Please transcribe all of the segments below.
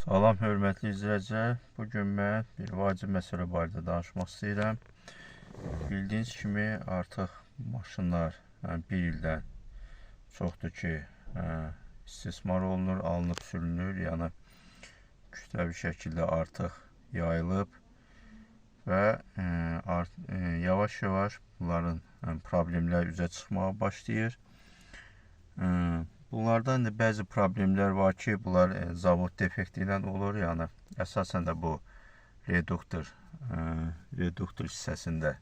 Salam, hörmətli izləyicilər. Bugün mən bir vacib məsələ barədə danışmaq istəyirəm. Bildiyiniz kimi artıq maşınlar bir ildən çoxdur ki, istismar olunur, alınıb sürünür. Yəni kütləvi şəkildə artıq yayılıb və yavaş-yavaş bunların problemlər üzə çıxmağa başlayır. Bunlardan da bəzi problemlər var ki, bunlar zavod defekti ilə olur. Yəni əsasən də bu reduktor hissəsində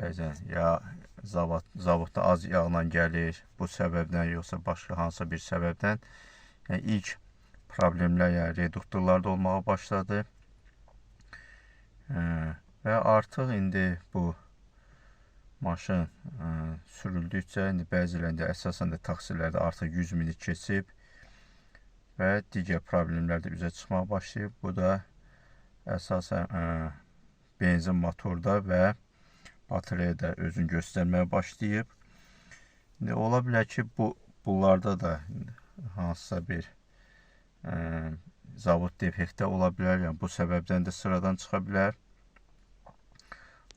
bəzən ya zavodda az yağla gəlir, bu səbəbdən yoxsa başqa hansısa bir səbəbdən. Yəni ilk problemlər yəni reduktorlarda olmağa başladı. Və artıq indi bu maşın sürüldükcə, indi bəzilərində əsasən də taksilərdə artıq 100.000-i keçib və digər problemlər də üzə çıxmağa başlayıb. Bu da əsasən benzin motorda və bateriyada özünü göstərməyə başlayıb. İndi ola bilər ki, bunlarda da hansısa bir zavod defekti ola bilər, yəni bu səbəbdən də sıradan çıxa bilər.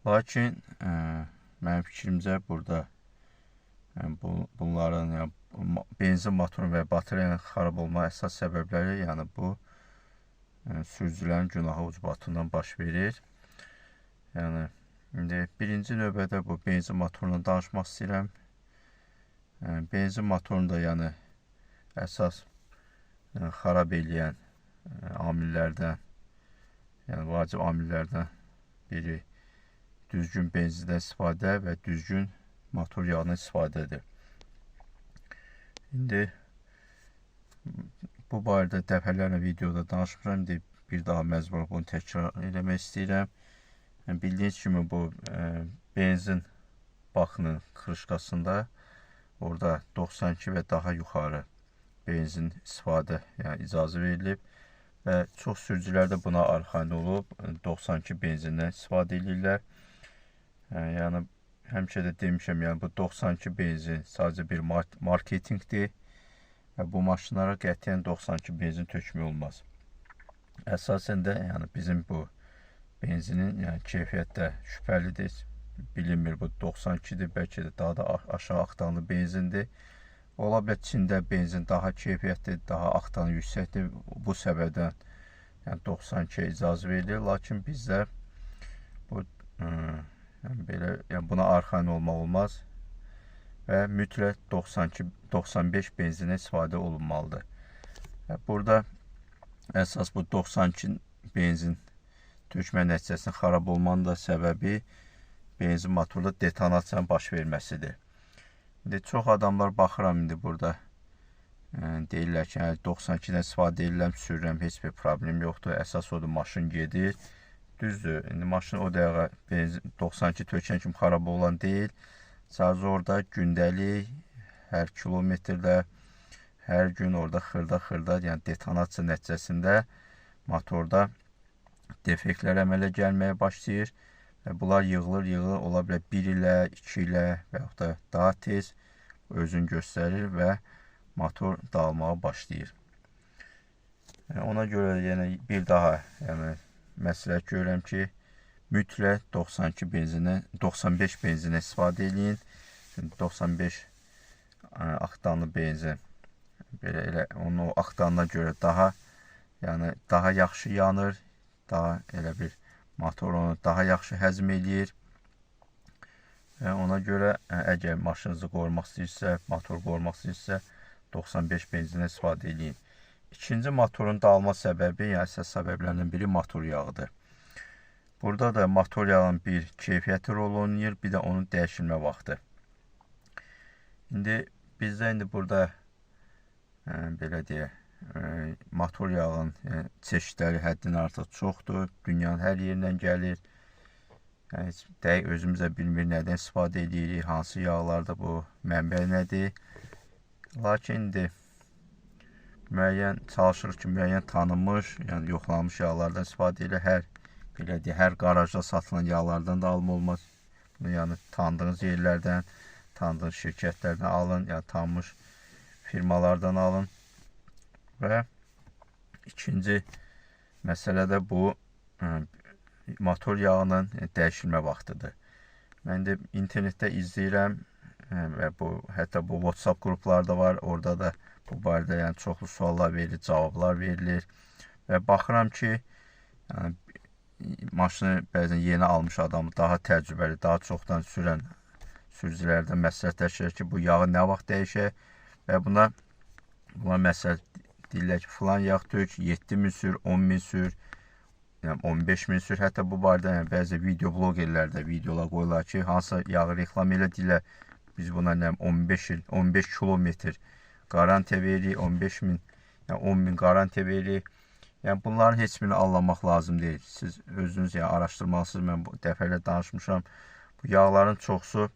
Lakin mənim fikrimcə burada bunların benzin motorun və bateriyanın xarab olma əsas səbəbləri, yəni bu sürücülərin günahı ucbatından baş verir. Yəni indi birinci növbədə bu benzin motorundan danışmaq istəyirəm. Benzin motorunda yəni əsas xarab eləyən amillərdən, yəni vacib amillərdən biri düzgün benzindən istifadə və düzgün motor yağından istifadədir. İndi bu barədə dəfələrlə videoda danışmışam. İndi bir daha məcbur bunu təkrar eləmək istəyirəm. Bildiyiniz kimi bu benzin bakının krışkasında orada 92 və daha yuxarı benzin istifadə icazə verilib və çox sürücülər də buna arxayın olub 92 benzindən istifadə edirlər. Yəni həmişə də demişəm, yəni bu 92 benzin sadəcə bir marketinqdir və bu maşınlara qətiyyən 92 benzin tökmək olmaz. Əsasən də yəni bizim bu benzinin keyfiyyətdə şübhəlidir. Bilinmir, bu 92-dir, bəlkə də daha da aşağı aktanlı benzindir. Ola bilər Çində benzin daha keyfiyyətli, daha aktanı yüksəkdir. Bu səbəbdən 92-yə icazə verilir. Lakin bizdə bu buna arxayın olmaq olmaz və mütləq 92-95 benzinə istifadə olunmalıdır. Burada əsas bu 92 benzin tökmə nəticəsində xarab olmanın da səbəbi benzin motorda detonasiyanın baş verməsidir. İndi çox adamlar baxıram, indi burada deyirlər ki, 92-dən istifadə edirəm, sürürəm, heç bir problem yoxdur, əsas odur, maşın gedir. Düzdür, indi maşın o dəqiqə benzin 92 tökən kimi xarab olan deyil. Sadəcə orada gündəlik, hər kilometrdə, hər gün orada xırda, yəni detonasiya nəticəsində motorda defektlər əmələ gəlməyə başlayır və bunlar yığılır, ola bilər 1 ilə, 2 ilə və yaxud da daha tez özünü göstərir və motor dağılmağa başlayır. Ona görə yəni bir daha məsləhət görürəm ki, mütləq 95 benzinə istifadə edin. 95 aktanlı benzin belə onun o aktanına görə daha yaxşı yanır, daha elə bir motor onu daha yaxşı həzm eləyir. Ona görə əgər maşınınızı qorumaq istəyirsə, motor qorumaq istəyirsə 95 benzinə istifadə edin. İkinci motorun dağılma səbəbi, yəni əsas səbəblərindən biri motor yağıdır. Burada da motor yağının bir keyfiyyəti rol oynayır, bir də onun dəyişilmə vaxtı. İndi bizdə burada belə deyək, motor yağın çeşidləri həddindən artıq çoxdur, dünyanın hər yerindən gəlir. Dəqiq özümüz də bilmir nədən istifadə edirik, hansı yağlarda bu mənbə nədir. Lakin indi müəyyən çalışırıq ki, müəyyən tanınmış, yəni yoxlanmış yağlardan istifadə edilir. Hər qarajda satılan yağlardan da alma olmaz. Yəni tanıdığınız yerlərdən, tanıdığınız şirkətlərdən alın, yəni tanınmış firmalardan alın və İkinci məsələ də bu motor yağının dəyişilmə vaxtıdır. Mən də internetdə izləyirəm və hətta bu WhatsApp qruplarda var. Orada da bu barədə yəni çoxlu suallar verilir, cavablar verilir və baxıram ki, yəni maşını bəzən yeni almış adam, daha təcrübəli, daha çoxdan sürən sürücülərdən məsləhətləşir ki, bu yağı nə vaxt dəyişək və buna məsləhət deyirlər ki, filan yağ tök 7.000 sür, 10.000 sür, yəni 15.000 sür. Hətta bu barədə yəni, bəzi video blogerlərdə videolar qoyurlar ki, hansı yağı reklam elədilər, biz buna 15 il, 15 kilometr garantiya veririk, 15.000, yəni 10.000 garantiya veririk. Yəni bunların heç birini anlamaq lazım deyil. Siz özünüz yəni araşdırmalısınız. Mən bu dəfələ danışmışam. Bu yağların çoxsu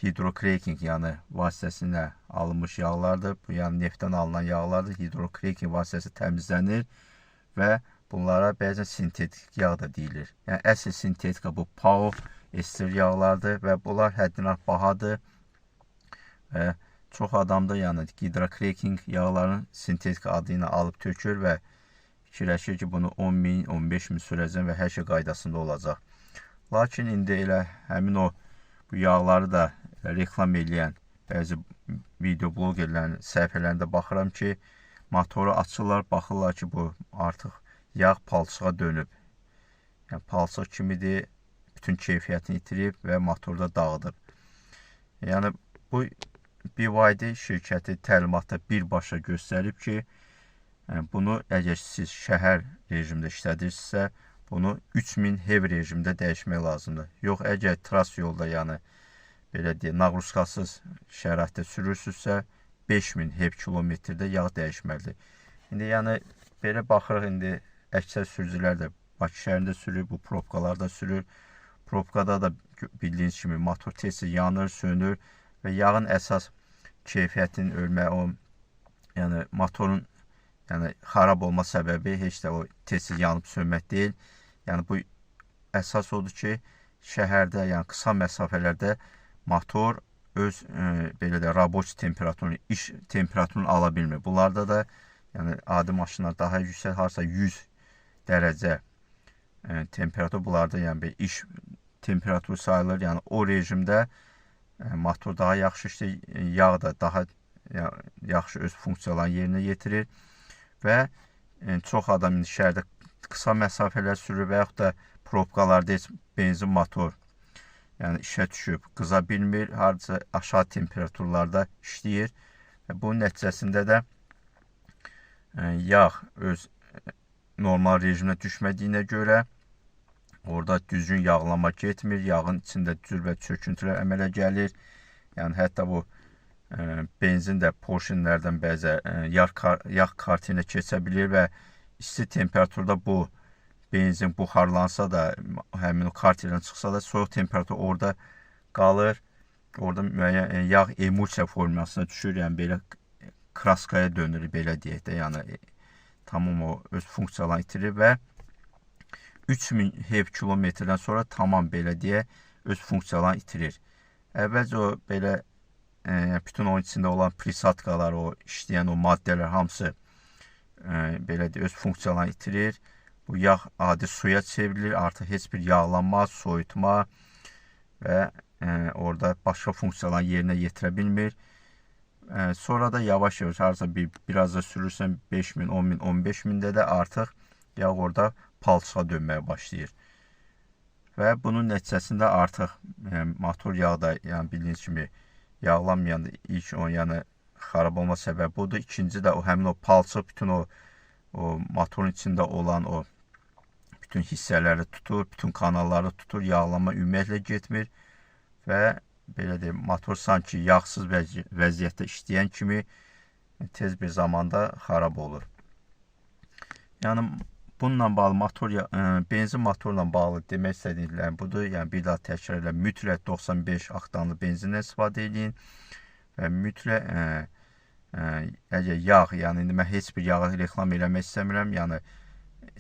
hidrocracking yəni vasitəsilə alınmış yağlardır. Bu yəni neftdən alınan yağlardır. Hidrocracking vasitəsi təmizlənir və bunlara bəzən sintetik yağ da deyilir. Yəni əsl sintetika bu PAO ester yağlardır və bunlar həddindən bahadır və çox adam da yəni hidrocracking yağların sintetika adı ilə alıb tökür və fikirləşir ki, bunu 10.000, 15.000 sürəcəm və hər şey qaydasında olacaq. Lakin indi elə həmin o bu yağları da reklam edən bəzi video blogerlərin səhifələrində baxıram ki, motoru açırlar, baxırlar ki, bu artıq yağ palçığa dönüb. Yəni palçıq kimidir, bütün keyfiyyətini itirib və motorda dağıdıb. Yəni bu BYD şirkəti təlimatda birbaşa göstərib ki, bunu əgər siz şəhər rejimdə işlədirsinizsə, bunu 3000 HEV rejimdə dəyişmək lazımdır. Yox, əgər tras yolda, yəni belə deyək, naqruzkasız şəraitdə sürürsünüzsə, 5000 HEV kilometrdə yağ dəyişməlidir. İndi yəni belə baxırıq, indi əksər sürücülər də Bakı şəhərində sürür, bu probkalarda sürür. Probkada da bildiyiniz kimi motor tez yanır, sönür və yağın əsas keyfiyyətinin ölmə, yəni motorun yəni xarab olma səbəbi heç də o tez yanıb sönmək deyil. Yəni bu əsas odur ki, şəhərdə, yəni qısa məsafələrdə motor öz belə də raboç temperaturunu, iş temperaturunu ala bilmir. Bunlarda da yəni adi maşınlar daha yüksək, harsa 100 dərəcə temperatur bunlarda yəni iş temperaturu sayılır. Yəni o rejimdə motor daha yaxşı işləyir, yağ da daha yaxşı öz funksiyalarını yerinə yetirir. Və çox adam indi şəhərdə qısa məsafələr sürür və yaxud da probkalarda heç benzin motor yəni işə düşüb, qıza bilmir, harca aşağı temperaturlarda işləyir və bunun nəticəsində də yağ öz normal rejimə düşmədiyinə görə orada düzgün yağlama getmir, yağın içində cür və çöküntülər əmələ gəlir. Yəni hətta bu benzin də porşinlərdən bəzə yağ karterinə keçə bilir və isti temperaturda bu benzin buxarlansa da, həmin o karterinə çıxsa da, soyuq temperatur orada qalır. Orada müəyyən yağ emulsiya formasına düşür, yəni belə kraskaya dönür, belə deyək də, yəni tamam o öz funksiyalarını itirir və 3000 HEV kilometrdən sonra tamam belə deyək, öz funksiyalarını itirir. Əvvəlcə o belə bütün onun içində olan prisatkalar, o işləyən o maddələr hamısı belə deyək, öz funksiyalarını itirir. Bu yağ adi suya çevrilir, artıq heç bir yağlanma, soyutma və orada başqa funksiyalarını yerinə yetirə bilmir. Sonra da yavaş-yavaş harca biraz da sürürsən 5000, 10.000, 15.000-də də artıq yağ orada palçığa dönməyə başlayır. Və bunun nəticəsində artıq motor yağı da yəni bildiyiniz kimi yağlanmayan ilk o yəni xarab olma səbəbi budur. İkinci də o həmin o palçıq bütün o motorun içində olan o bütün hissələri tutur, bütün kanalları tutur, yağlama ümumiyyətlə getmir və belə deyim, motor sanki yağsız vəziyyətdə işləyən kimi tez bir zamanda xarab olur. Yəni bununla bağlı benzin motorla bağlı demək istədiklərim budur. Yəni bir daha təkrar elə, mütləq 95 oktanlı benzindən istifadə edin və mütləq əgər yağ, yəni indi mən heç bir yağı reklam eləmək istəmirəm. Yəni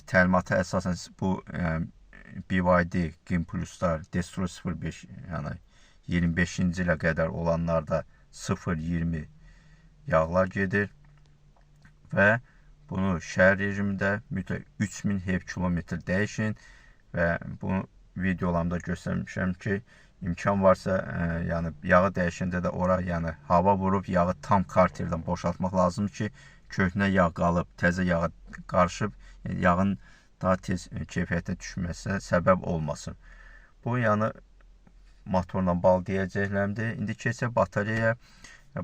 təlimata əsasən bu BYD Gimpluslar Destro 05, yəni 25-ci ilə qədər olanlarda 0-20 yağlar gedir və bunu şəhər rejimində mütləq 3000 hekm dəyişin və bunu videolarımda göstərmişəm ki, imkan varsa, yəni yağı dəyişəndə də ora, yəni hava vurub yağı tam karterdən boşaltmaq lazımdır ki, köhnə yağ qalıb, təzə yağa qarışıb, yağın daha tez keyfiyyətə düşməsinə səbəb olmasın. Bu, yəni motorla bağlı deyəcəklərimdir. İndi keçək bataryaya.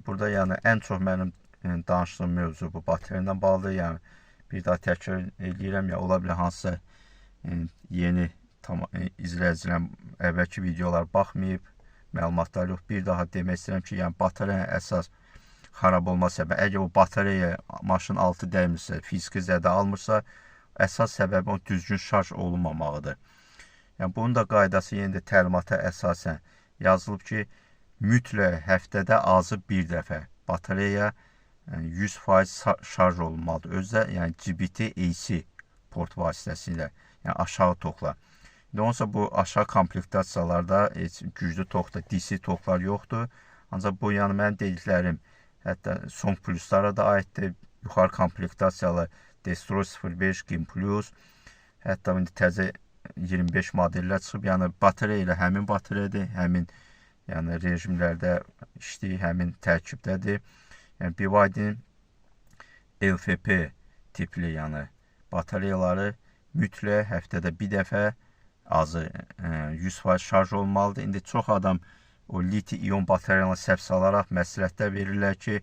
Burada yəni ən çox mənim danışdığım mövzu bu bateriya ilə bağlıdır. Yəni bir daha təkrar edirəm, ya ola bilər hansısa yeni izləyicilərim əvvəlki videolar baxmayıb, məlumatlar yox. Bir daha demək istəyirəm ki, yəni bataryaya əsas xarab olma səbəbi, əgər o batareyaya maşın altı dəymirsə, fiziki zədə almırsa, əsas səbəbi o düzgün şarj olunmamağıdır. Yəni bunun da qaydası yenə də təlimata əsasən yazılıb ki, mütləq həftədə azı bir dəfə batareya 100% şarj olunmalıdır. Özdə yəni GBT-AC port vasitəsilə, yəni aşağı tokla. Onsa bu aşağı komplektasiyalarda heç güclü tokda, DC toklar yoxdur. Ancaq bu yəni mənim dediklərim hətta son pluslara da aiddir. Yuxarı komplektasiyalı Destroy 05 Game Plus, hətta indi təzə 25 modellər çıxıb. Yəni batareya ilə həmin batareyadır, həmin yəni rejimlərdə işləyir, həmin tərkibdədir. Yəni BYD-nin LFP tipli yəni batareyaları mütləq həftədə bir dəfə azı 100% şarj olmalıdır. İndi çox adam o liti-ion batareyalarına səhv salaraq məsləhətlər verirlər ki,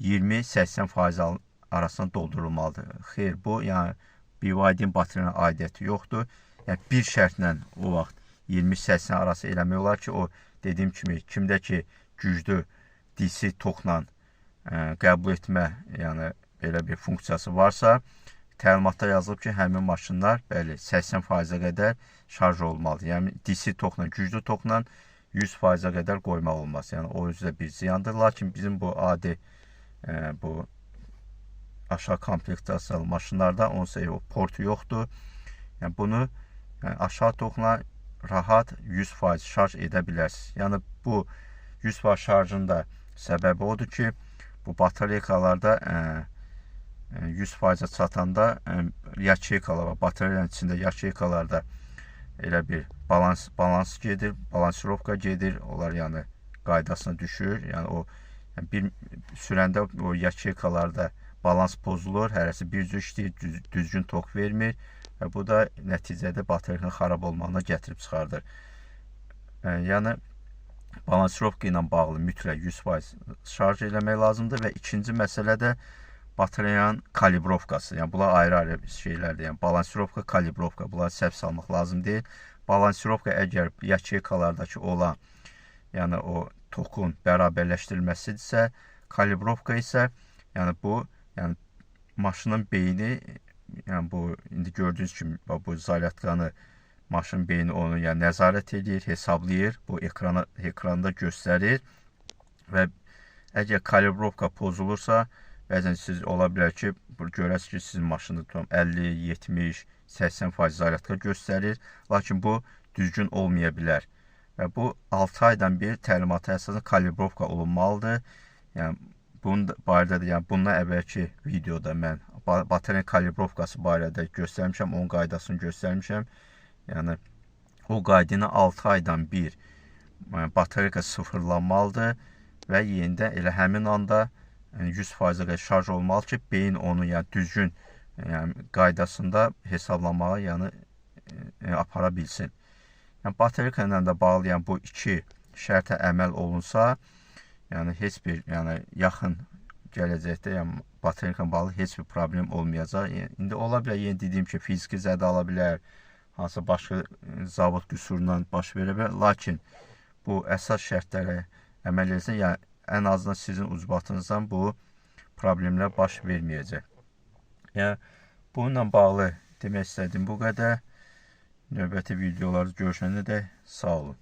20-80% arasında doldurulmalıdır. Xeyr, bu yəni BYD-nin batareyalarına aidiyyəti yoxdur. Yəni bir şərtlə o vaxt 20-80 arası eləmək olar ki, o dediyim kimi kimdə ki güclü DC tokla qəbul etmə, yəni belə bir funksiyası varsa, təlimatda yazılıb ki, həmin maşınlar bəli 80%-ə qədər şarj olmalıdır. Yəni DC tokla, güclü tokla 100%-ə qədər qoymaq olmaz. Yəni o özü də bir ziyandır. Lakin bizim bu adi bu aşağı komplektasiyalı maşınlarda onsa o portu yoxdur. Yəni bunu aşağı tokla rahat 100% şarj edə bilərsiniz. Yəni bu 100% şarjın da səbəbi odur ki, bu batareykalarda 100%-ə çatanda yaçeykalar var. Batareyanın içində yaçeykalarda elə bir balans gedir, balansirovka gedir. Onlar yəni qaydasına düşür. Yəni o bir sürəndə o yaçeykalarda balans pozulur, hərəsi bir cür işləyir, düzgün tok vermir və bu da nəticədə batareyanın xarab olmağına gətirib çıxardır. Yəni balansirovka ilə bağlı mütləq 100% şarj eləmək lazımdır və ikinci məsələ də batareyanın kalibrovkası. Yəni bunlar ayrı-ayrı şeylərdir. Yəni balansirovka, kalibrovka, bunları səhv salmaq lazım deyil. Balansirovka əgər yaçeykalardakı olan, yəni o tokun bərabərləşdirilməsidirsə, kalibrovka isə yəni bu, yəni maşının beyni, yəni bu indi gördüyünüz kimi bu zaryadkanı maşın beyni onu yəni nəzarət edir, hesablayır, bu ekranda göstərir və əgər kalibrovka pozulursa, bəzən siz ola bilər ki, görəsiniz ki, sizin maşında 50, 70, 80% zaryadka göstərir, lakin bu düzgün olmaya bilər. Və bu 6 aydan bir təlimata əsasən kalibrovka olunmalıdır. Yəni bunun barədə də, yəni bundan əvvəlki videoda mən batareyanın kalibrovkası barədə göstərmişəm, onun qaydasını göstərmişəm. Yəni o qaydını 6 aydan bir batareyka sıfırlanmalıdır və yenidən elə həmin anda 100%-ə şarj olmalı ki, beyin onu yəni düzgün qaydasında hesablamağa yəni apara bilsin. Yəni batareyka ilə də bağlı yəni bu iki şərtə əməl olunsa, yəni heç bir yəni yaxın gələcəkdə yəni batareyka ilə bağlı heç bir problem olmayacaq. İndi ola bilər yenə dediyim ki, fiziki zədə ala bilər, hansısa başqa zavod qüsurundan baş verə bilər, lakin bu əsas şərtlərə əməl etsin, yəni ən azından sizin ucbatınızdan bu problemlər baş verməyəcək. Yəni bununla bağlı demək istədiyim bu qədər. Növbəti videolarda görüşənə də sağ olun.